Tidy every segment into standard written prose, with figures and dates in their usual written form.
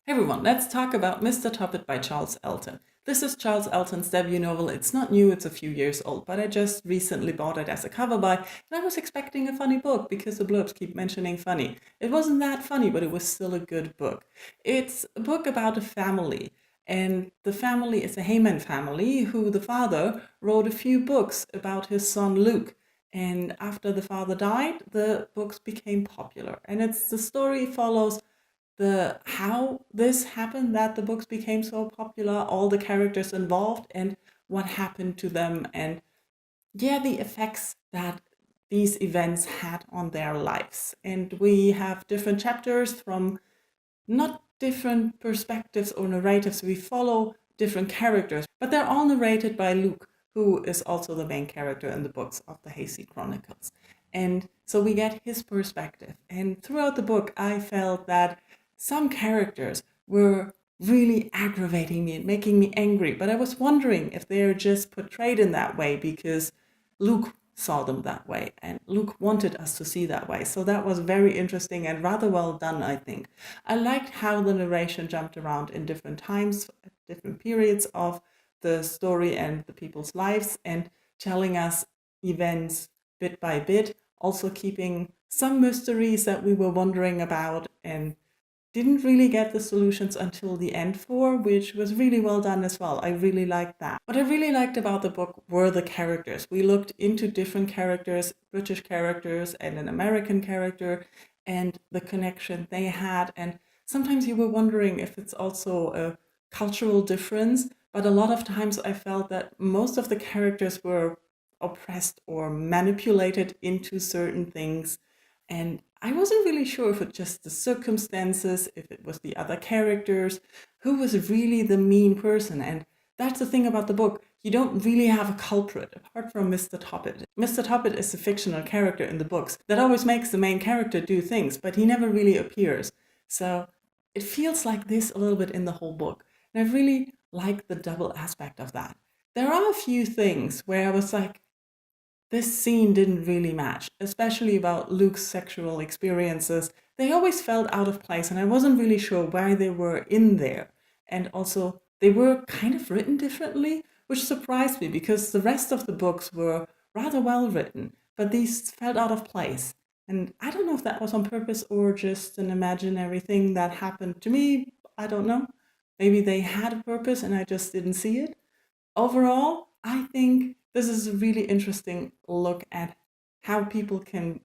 Hey everyone, let's talk about Mr. Toppit by Charles Elton. This is Charles Elton's debut novel. It's not new, it's a few years old, but I just recently bought it as a cover buy, and I was expecting a funny book because the blurbs keep mentioning funny. It wasn't that funny, but it was still a good book. It's a book about a family, and the family is a Heyman family who the father wrote a few books about his son Luke. And after the father died, the books became popular. And the story follows how this happened, that the books became so popular, all the characters involved, and what happened to them, and the effects that these events had on their lives. And we have different chapters from not different perspectives or narratives. We follow different characters, but they're all narrated by Luke, who is also the main character in the books of the Hazy Chronicles. And so we get his perspective. And throughout the book, I felt that some characters were really aggravating me and making me angry, but I was wondering if they're just portrayed in that way because Luke saw them that way and Luke wanted us to see that way. So that was very interesting and rather well done, I think. I liked how the narration jumped around in different times, different periods of the story and the people's lives, and telling us events bit by bit, also keeping some mysteries that we were wondering about and didn't really get the solutions until the end for, which was really well done as well. I really liked that. What I really liked about the book were the characters. We looked into different characters, British characters and an American character, and the connection they had. And sometimes you were wondering if it's also a cultural difference, but a lot of times I felt that most of the characters were oppressed or manipulated into certain things. And I wasn't really sure if it's just the circumstances, if it was the other characters, who was really the mean person. And that's the thing about the book. You don't really have a culprit, apart from Mr. Toppit. Mr. Toppit is a fictional character in the books that always makes the main character do things, but he never really appears. So it feels like this a little bit in the whole book. And I really like the double aspect of that. There are a few things where I was like, this scene didn't really match, especially about Luke's sexual experiences. They always felt out of place, and I wasn't really sure why they were in there. And also, they were kind of written differently, which surprised me because the rest of the books were rather well written, but these felt out of place. And I don't know if that was on purpose or just an imaginary thing that happened to me. I don't know. Maybe they had a purpose and I just didn't see it. Overall, I think this is a really interesting look at how people can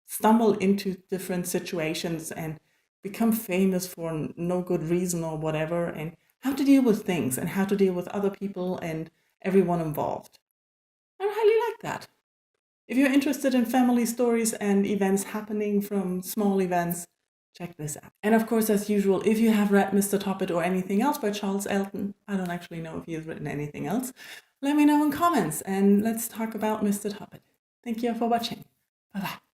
stumble into different situations and become famous for no good reason or whatever, and how to deal with things and how to deal with other people and everyone involved. I highly like that. If you're interested in family stories and events happening from small events, check this out. And of course, as usual, if you have read Mr. Toppit or anything else by Charles Elton, I don't actually know if he has written anything else, let me know in comments and let's talk about Mr. Toppit. Thank you for watching. Bye bye.